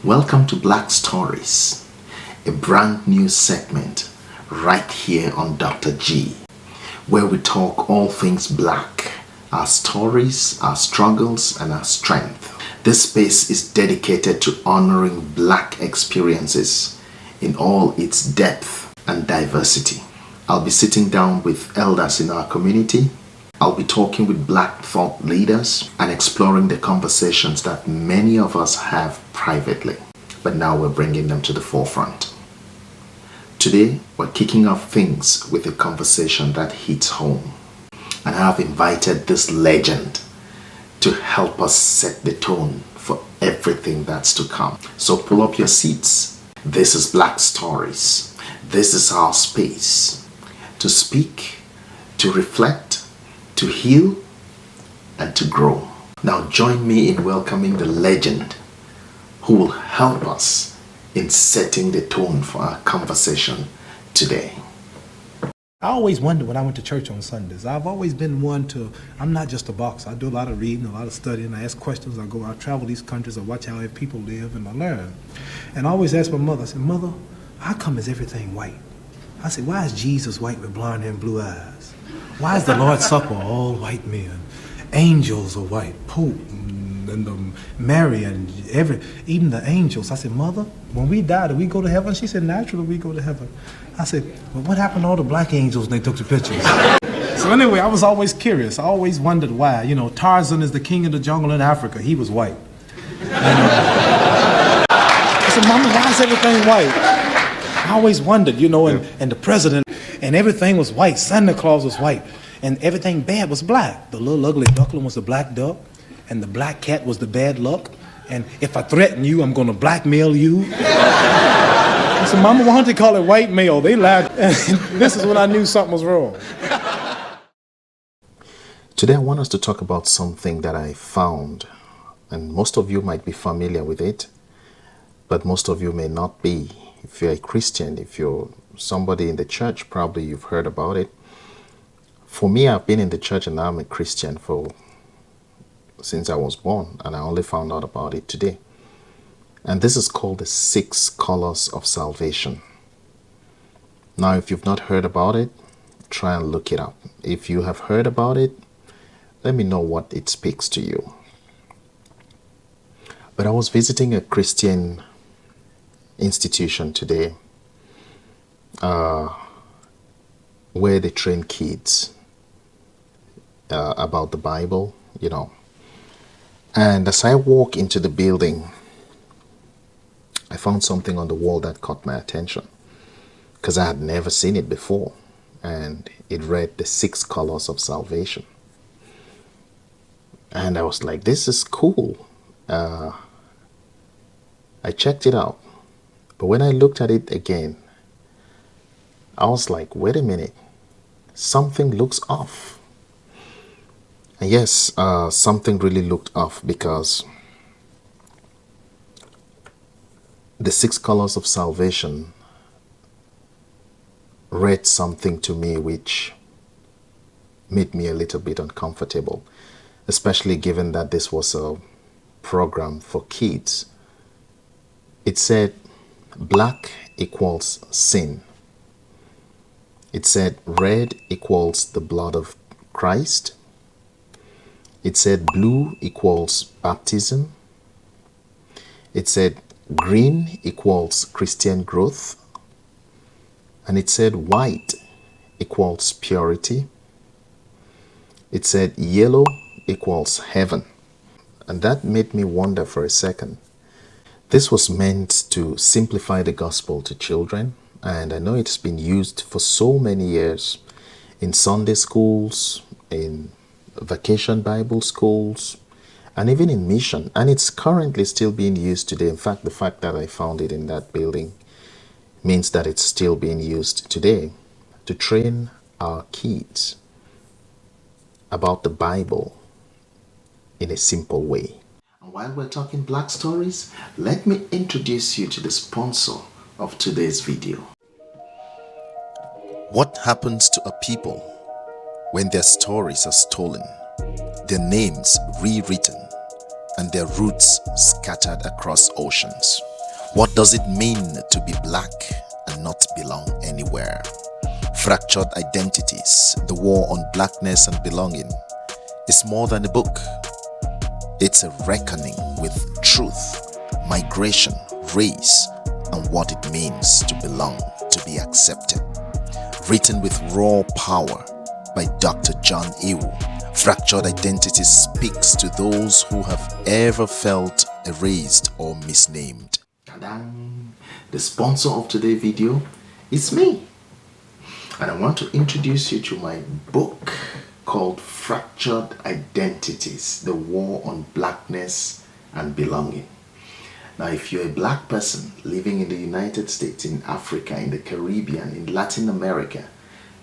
Welcome to Black Stories, a brand new segment right here on Dr. G, where we talk all things black, our stories, our struggles, and our strength. This space is dedicated to honoring black experiences in all its depth and diversity. I'll be sitting down with elders in our community. I'll be talking with black thought leaders and exploring the conversations that many of us have privately, but now we're bringing them to the forefront. Today, we're kicking off things with a conversation that hits home. And I've invited this legend to help us set the tone for everything that's to come. So pull up your seats. This is Black Stories. This is our space to speak, to reflect, to heal, and to grow. Now join me in welcoming the legend who will help us in setting the tone for our conversation today. I always wondered when I went to church on Sundays. I've always been I'm not just a boxer. I do a lot of reading, a lot of studying. I ask questions. I travel these countries. I watch how people live, and I learn. And I always ask my mother, I said, Mother, how come is everything white? I said, why is Jesus white with blonde hair and blue eyes? Why is the Lord's Supper all white men? Angels are white, Pope and Mary and even the angels. I said, Mother, when we die, do we go to heaven? She said, naturally we go to heaven. I said, well, what happened to all the black angels when they took the pictures? So anyway, I was always curious. I always wondered why. Tarzan is the king of the jungle in Africa. He was white. I said, Mama, why is everything white? I always wondered, and the president, and everything was white. Santa Claus was white, and everything bad was black. The little ugly duckling was the black duck, and the black cat was the bad luck. And if I threaten you, I'm going to blackmail you. I said, Mama, why don't they call it white male? They lied. This is when I knew something was wrong. Today I want us to talk about something that I found, and most of you might be familiar with it, but most of you may not be. If you're a Christian, if you're somebody in the church, probably you've heard about it. For me, I've been in the church and I'm a Christian since I was born, and I only found out about it today. And this is called the 6 colors of salvation. Now, if you've not heard about it, try and look it up. If you have heard about it, let me know what it speaks to you. But I was visiting a Christian institution today where they train kids about the Bible, And as I walk into the building, I found something on the wall that caught my attention because I had never seen it before, and it read the 6 colors of salvation. And I was like, this is cool. I checked it out, but when I looked at it again, I was like, wait a minute, something looks off. And yes, something really looked off, because the 6 colors of salvation read something to me which made me a little bit uncomfortable, especially given that this was a program for kids. It said black equals sin. It said red equals the blood of Christ. It said blue equals baptism. It said green equals Christian growth. And it said white equals purity. It said yellow equals heaven. And that made me wonder for a second. This was meant to simplify the gospel to children, and I know it's been used for so many years in Sunday schools, in vacation Bible schools, and even in mission, and it's currently still being used today. In fact, the fact that I found it in that building means that it's still being used today to train our kids about the Bible in a simple way. And while we're talking Black Stories, let me introduce you to the sponsor of today's video. What happens to a people when their stories are stolen, their names rewritten, and their roots scattered across oceans. What does it mean to be black and not belong anywhere? Fractured Identities, the war on blackness and belonging, is more than a book. It's a reckoning with truth, migration, race, and what it means to belong, to be accepted. Written with raw power by Dr. John Ewu, Fractured Identities speaks to those who have ever felt erased or misnamed. The sponsor of today's video is me. And I want to introduce you to my book called Fractured Identities, the War on Blackness and Belonging. Now, if you're a black person living in the United States, in Africa, in the Caribbean, in Latin America,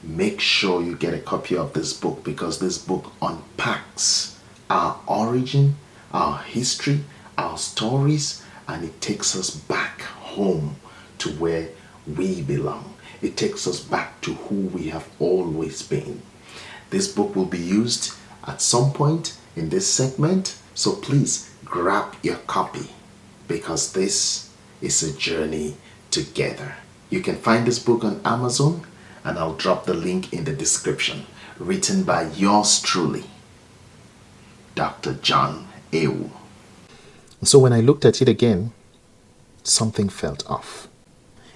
make sure you get a copy of this book, because this book unpacks our origin, our history, our stories, and it takes us back home to where we belong. It takes us back to who we have always been. This book will be used at some point in this segment, so please grab your copy, because this is a journey together. You can find this book on Amazon, and I'll drop the link in the description. Written by yours truly, Dr. John Ewu. So when I looked at it again, something felt off.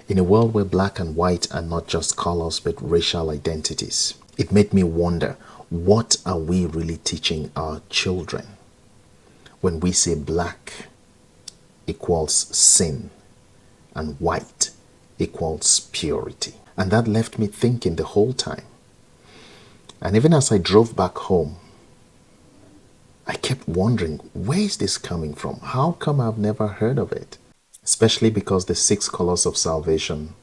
In a world where black and white are not just colors but racial identities, it made me wonder, what are we really teaching our children when we say black equals sin and white equals purity? And that left me thinking the whole time. And even as I drove back home, I kept wondering, where is this coming from? How come I've never heard of it? Especially because the 6 colors of salvation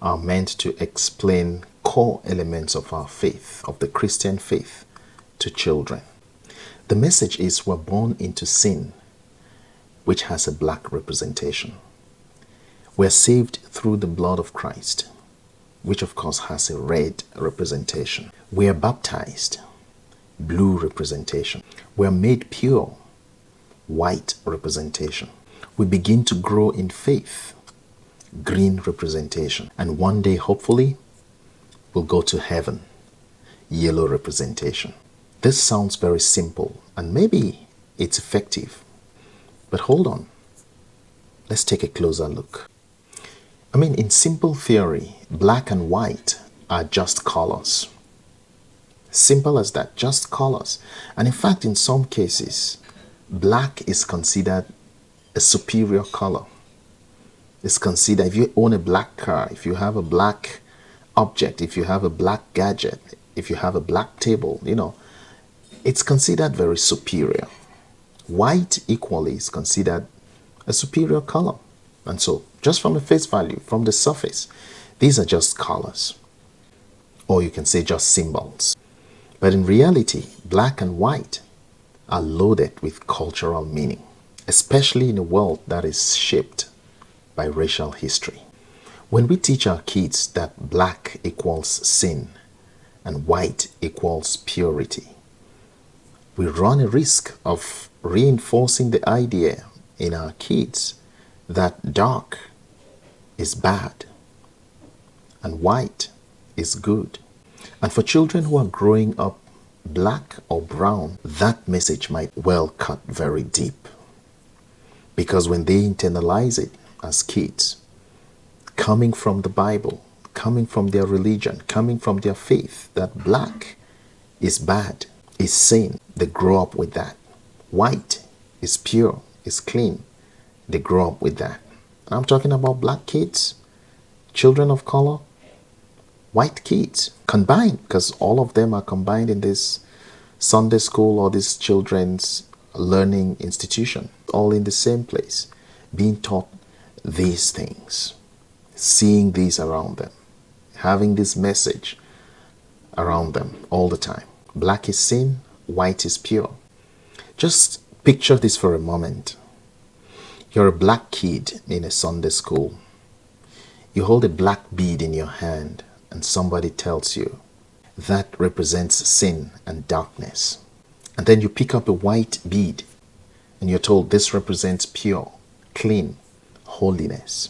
are meant to explain core elements of our faith, of the Christian faith, to children. The message is we're born into sin, which has a black representation. We're saved through the blood of Christ, which of course has a red representation. We are baptized, blue representation. We are made pure, white representation. We begin to grow in faith, green representation. And one day, hopefully, we'll go to heaven, yellow representation. This sounds very simple, and maybe it's effective. But hold on, let's take a closer look. I mean, in simple theory, black and white are just colors. Simple as that, just colors. And in fact, in some cases, black is considered a superior color. It's considered, if you own a black car, if you have a black object, if you have a black gadget, if you have a black table, it's considered very superior. White equally is considered a superior color. And so, just from a face value, from the surface, these are just colors. Or you can say just symbols. But in reality, black and white are loaded with cultural meaning, especially in a world that is shaped by racial history. When we teach our kids that black equals sin and white equals purity, we run a risk of reinforcing the idea in our kids that dark is bad and white is good. And for children who are growing up black or brown, that message might well cut very deep. Because when they internalize it as kids, coming from the Bible, coming from their religion, coming from their faith, that black is bad, is sin, they grow up with that. White is pure, is clean, they grow up with that. And I'm talking about black kids, children of color, white kids, combined, because all of them are combined in this Sunday school or this children's learning institution, all in the same place, being taught these things, seeing these around them, having this message around them all the time. Black is sin, white is pure. Just picture this for a moment. You're a black kid in a Sunday school. You hold a black bead in your hand and somebody tells you that represents sin and darkness. And then you pick up a white bead And you're told this represents pure, clean, holiness.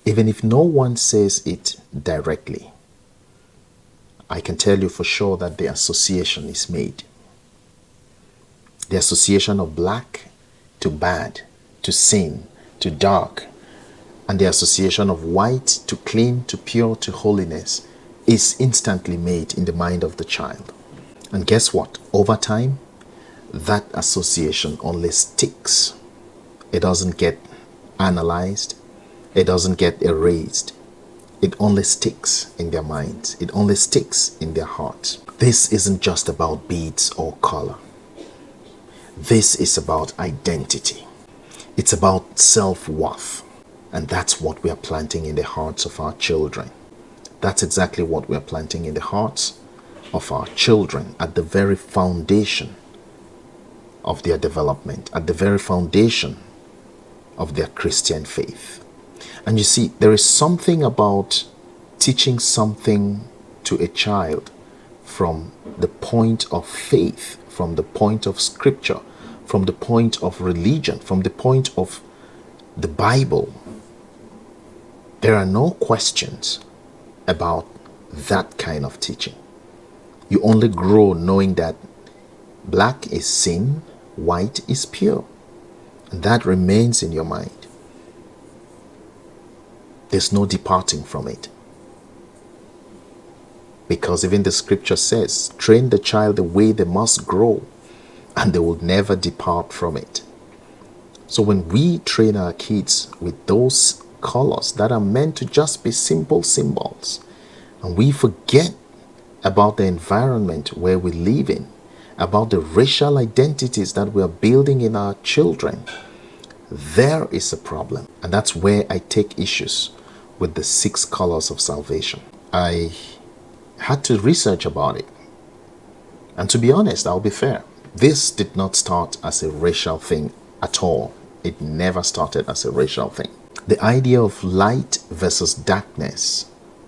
Even if no one says it directly, I can tell you for sure that the association is made. The association of black to bad, to sin, to dark, and the association of white to clean, to pure, to holiness is instantly made in the mind of the child. And guess what? Over time, that association only sticks. It doesn't get analyzed. It doesn't get erased. It only sticks in their minds. It only sticks in their hearts. This isn't just about beads or color. This is about identity. It's about self-worth. And that's what we are planting in the hearts of our children. That's exactly what we are planting in the hearts of our children at the very foundation of their development, at the very foundation of their Christian faith. And you see, there is something about teaching something to a child from the point of faith, from the point of scripture, from the point of religion, from the point of the Bible. There are no questions about that kind of teaching. You only grow knowing that black is sin, white is pure. And that remains in your mind. There's no departing from it. Because even the scripture says, train the child the way they must grow, and they will never depart from it. So when we train our kids with those colors that are meant to just be simple symbols, and we forget about the environment where we live in, about the racial identities that we are building in our children, there is a problem. And that's where I take issues with the 6 colors of salvation. I had to research about it. And to be honest, I'll be fair. This did not start as a racial thing at all. It never started as a racial thing. The idea of light versus darkness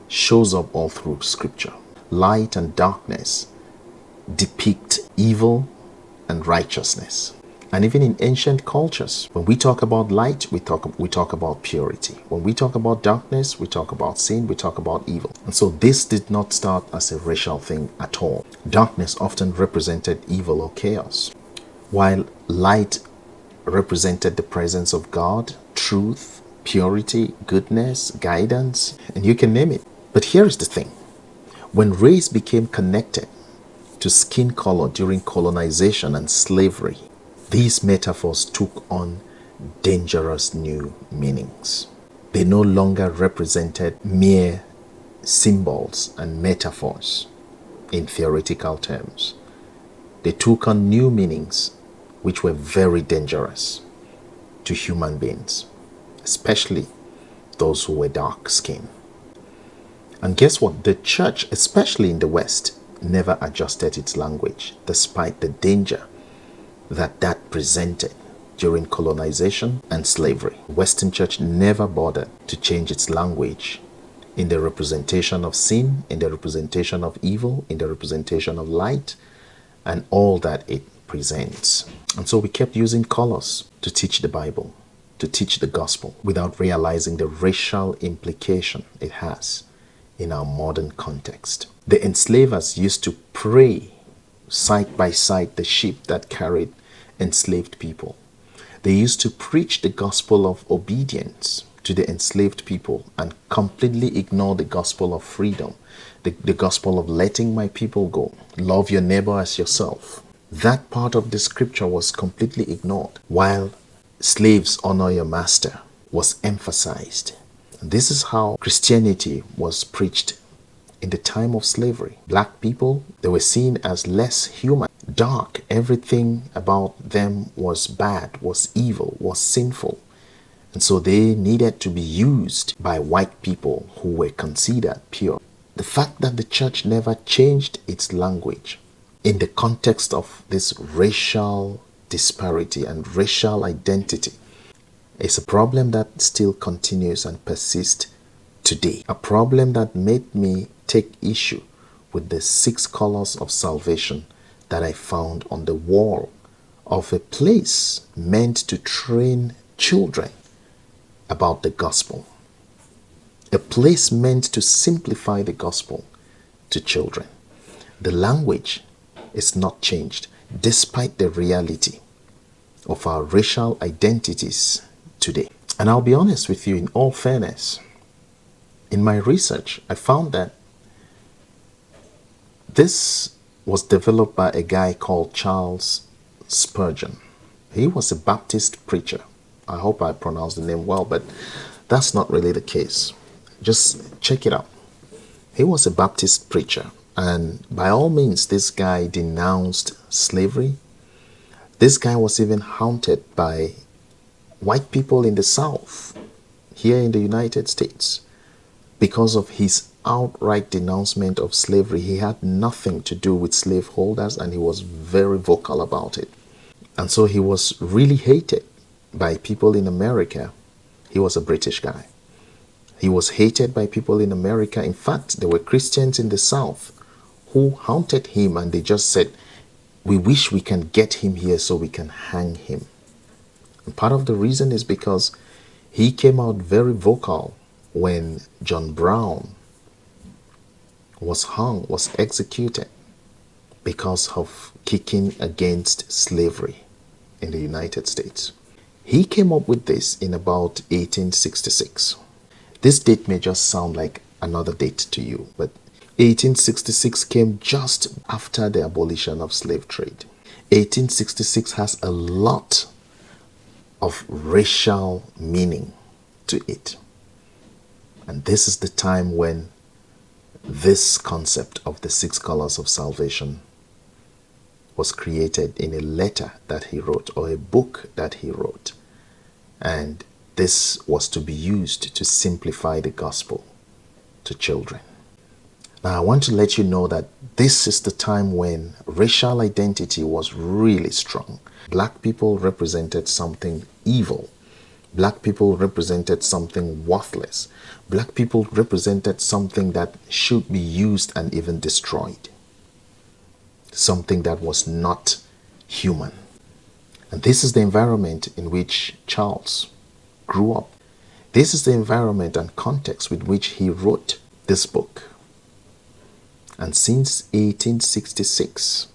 shows up all through scripture. Light and darkness depict evil and righteousness. And even in ancient cultures, when we talk about light, we talk about purity. When we talk about darkness, we talk about sin, we talk about evil. And so this did not start as a racial thing at all. Darkness often represented evil or chaos, while light represented the presence of God, truth, purity, goodness, guidance, and you can name it. But here is the thing. When race became connected to skin color during colonization and slavery, these metaphors took on dangerous new meanings. They no longer represented mere symbols and metaphors in theoretical terms. They took on new meanings which were very dangerous to human beings, especially those who were dark-skinned. And guess what? The church, especially in the West, never adjusted its language despite the danger that presented during colonization and slavery. Western church never bothered to change its language in the representation of sin, in the representation of evil, in the representation of light, and all that it presents. And so we kept using colors to teach the Bible, to teach the gospel, without realizing the racial implication it has in our modern context. The enslavers used to pray side by side the sheep that carried enslaved people. They used to preach the gospel of obedience to the enslaved people and completely ignore the gospel of freedom, the gospel of letting my people go. Love your neighbor as yourself. That part of the scripture was completely ignored, while slaves honor your master was emphasized. This is how Christianity was preached in the time of slavery. Black people, they were seen as less human, dark. Everything about them was bad, was evil, was sinful. And so they needed to be used by white people who were considered pure. The fact that the church never changed its language in the context of this racial disparity and racial identity is a problem that still continues and persists today. A problem that made me take issue with the 6 colors of salvation that I found on the wall of a place meant to train children about the gospel. A place meant to simplify the gospel to children. The language is not changed despite the reality of our racial identities today. And I'll be honest with you, in all fairness, in my research, I found that this was developed by a guy called Charles Spurgeon. He was a Baptist preacher. I hope I pronounced the name well, but that's not really the case. Just check it out. He was a Baptist preacher, and by all means, this guy denounced slavery. This guy was even haunted by white people in the South, here in the United States, because of his outright denouncement of slavery. He had nothing to do with slaveholders, and he was very vocal about it. And so he was really hated by people in America. He was a British guy. He was hated by people in America. In fact, there were Christians in the South who haunted him, and they just said, we wish we can get him here so we can hang him. And part of the reason is because he came out very vocal when John Brown was hung, was executed because of kicking against slavery in the United States. He came up with this in about 1866. This date may just sound like another date to you, but 1866 came just after the abolition of slave trade. 1866 has a lot of racial meaning to it. And this is the time when this concept of the 6 colors of salvation was created in a letter that he wrote, or a book that he wrote. And this was to be used to simplify the gospel to children. Now, I want to let you know that this is the time when racial identity was really strong. Black people represented something evil. Black people represented something worthless. Black people represented something that should be used and even destroyed. Something that was not human. And this is the environment in which Charles grew up. This is the environment and context with which he wrote this book. And since 1866,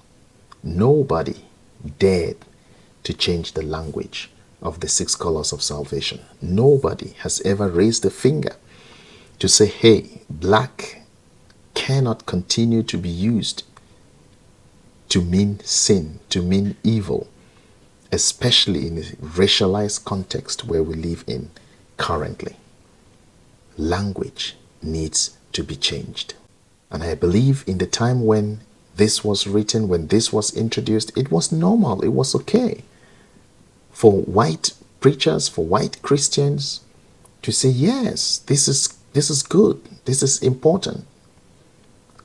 nobody dared to change the language of the 6 colors of salvation. Nobody has ever raised a finger to say, hey, black cannot continue to be used to mean sin, to mean evil, especially in a racialized context where we live in currently. Language needs to be changed. And I believe in the time when this was written, when this was introduced, it was normal, it was okay for white preachers, for white Christians to say, yes, this is good, this is important.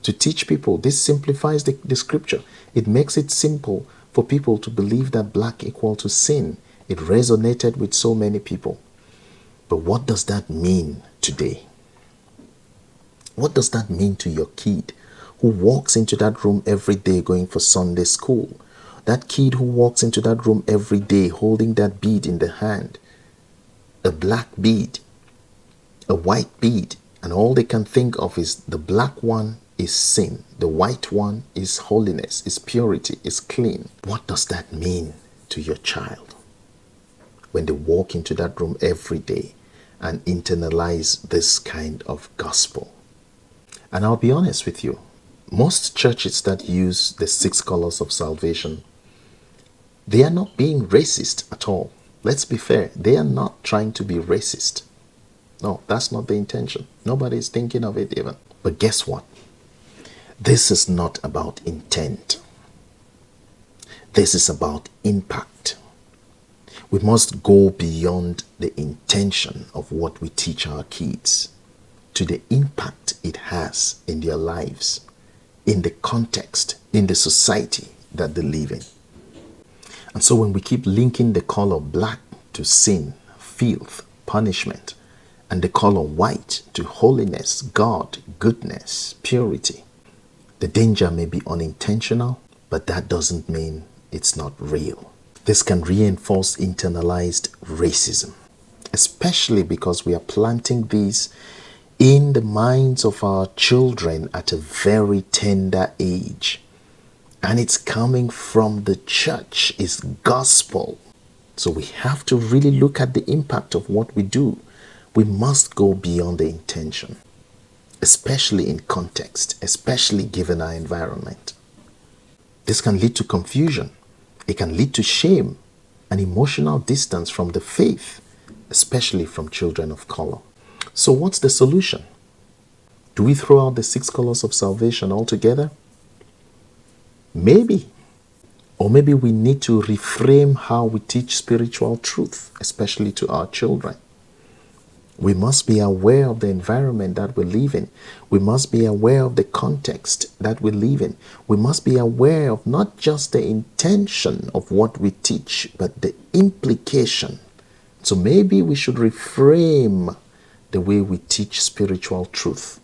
To teach people, this simplifies the scripture. It makes it simple for people to believe that black equal to sin. It resonated with so many people. But what does that mean today? What does that mean to your kid who walks into that room every day going for Sunday school? That kid who walks into that room every day holding that bead in the hand, a black bead, a white bead, and all they can think of is the black one is sin, the white one is holiness, is purity, is clean. What does that mean to your child when they walk into that room every day and internalize this kind of gospel? And I'll be honest with you, most churches that use the 6 colors of salvation, they are not being racist at all. Let's be fair, they are not trying to be racist. No, that's not the intention. Nobody is thinking of it even. But guess what? This is not about intent. This is about impact. We must go beyond the intention of what we teach our kids to the impact it has in their lives, in the context, in the society that they live in. And so when we keep linking the color black to sin, filth, punishment, and the color white to holiness, God, goodness, purity, the danger may be unintentional, but that doesn't mean it's not real. This can reinforce internalized racism, especially because we are planting these in the minds of our children at a very tender age. And it's coming from the church, it's gospel. So we have to really look at the impact of what we do. We must go beyond the intention, especially in context, especially given our environment. This can lead to confusion. It can lead to shame and emotional distance from the faith, especially from children of color. So what's the solution? Do we throw out the 6 colors of salvation altogether? Maybe. Or maybe we need to reframe how we teach spiritual truth, especially to our children. We must be aware of the environment that we live in. We must be aware of the context that we live in. We must be aware of not just the intention of what we teach, but the implication. So maybe we should reframe the way we teach spiritual truth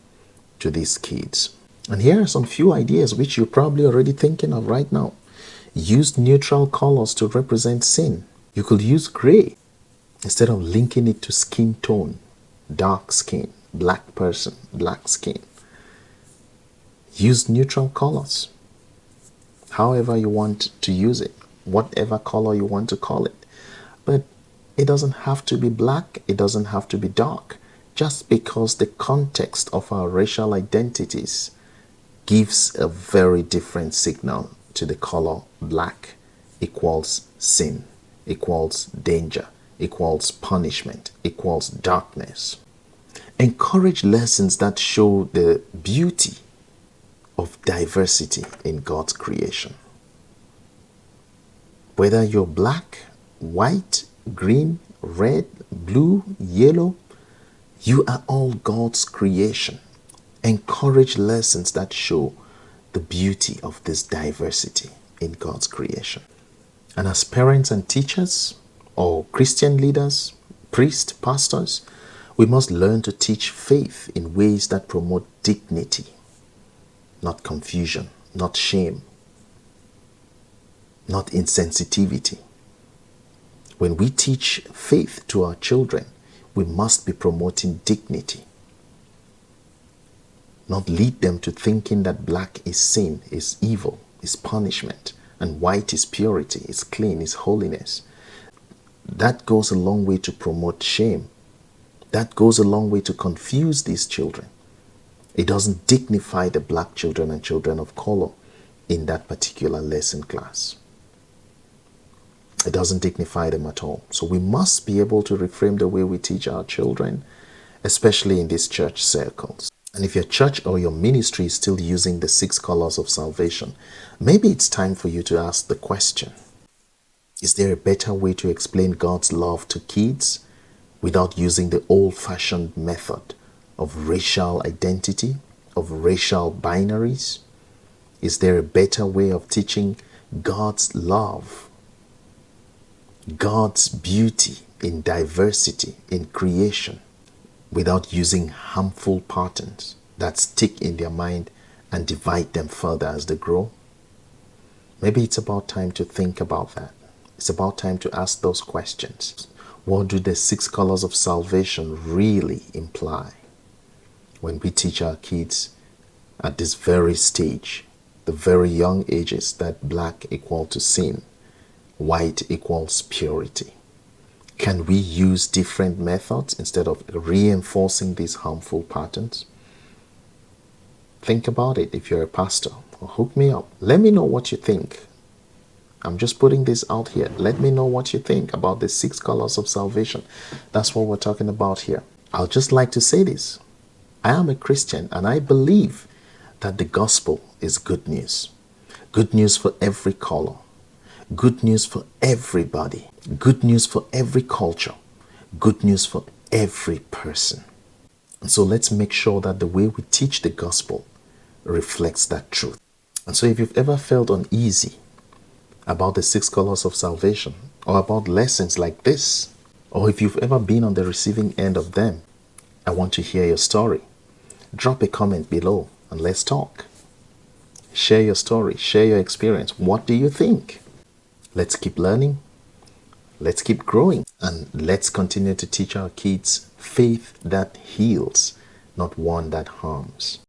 to these kids. And here are some few ideas which you're probably already thinking of right now. Use neutral colors to represent sin. You could use gray instead of linking it to skin tone. Dark skin, black person, black skin. Use neutral colors. However you want to use it. Whatever color you want to call it. But it doesn't have to be black. It doesn't have to be dark. Just because the context of our racial identities gives a very different signal to the color black equals sin, equals danger, equals punishment, equals darkness. Encourage lessons that show the beauty of diversity in God's creation. Whether you're black, white, green, red, blue, yellow, you are all God's creation. Encourage lessons that show the beauty of this diversity in God's creation. And as parents and teachers, or Christian leaders, priests, pastors, we must learn to teach faith in ways that promote dignity, not confusion, not shame, not insensitivity. When we teach faith to our children, we must be promoting dignity, not lead them to thinking that black is sin, is evil, is punishment, and white is purity, is clean, is holiness. That goes a long way to promote shame. That goes a long way to confuse these children. It doesn't dignify the black children and children of color in that particular lesson class. It doesn't dignify them at all. So we must be able to reframe the way we teach our children, especially in these church circles. And if your church or your ministry is still using the 6 colors of salvation, maybe it's time for you to ask the question, is there a better way to explain God's love to kids without using the old-fashioned method of racial identity, of racial binaries? Is there a better way of teaching God's love, God's beauty in diversity, in creation, without using harmful patterns that stick in their mind and divide them further as they grow? Maybe it's about time to think about that. It's about time to ask those questions. What do the 6 colors of salvation really imply? When we teach our kids at this very stage, the very young ages, that black equal to sin, white equals purity. Can we use different methods instead of reinforcing these harmful patterns? Think about it if you're a pastor, or hook me up. Let me know what you think. I'm just putting this out here. Let me know what you think about the 6 colors of salvation. That's what we're talking about here. I'll just like to say this. I am a Christian and I believe that the gospel is good news. Good news for every color. Good news for everybody. Good news for every culture. Good news for every person. And so let's make sure that the way we teach the gospel reflects that truth. And so if you've ever felt uneasy about the 6 colors of salvation, or about lessons like this, or if you've ever been on the receiving end of them, I want to hear your story. Drop a comment below and let's talk. Share your story, share your experience. What do you think? Let's keep learning let's keep growing and let's continue to teach our kids faith that heals, not one that harms.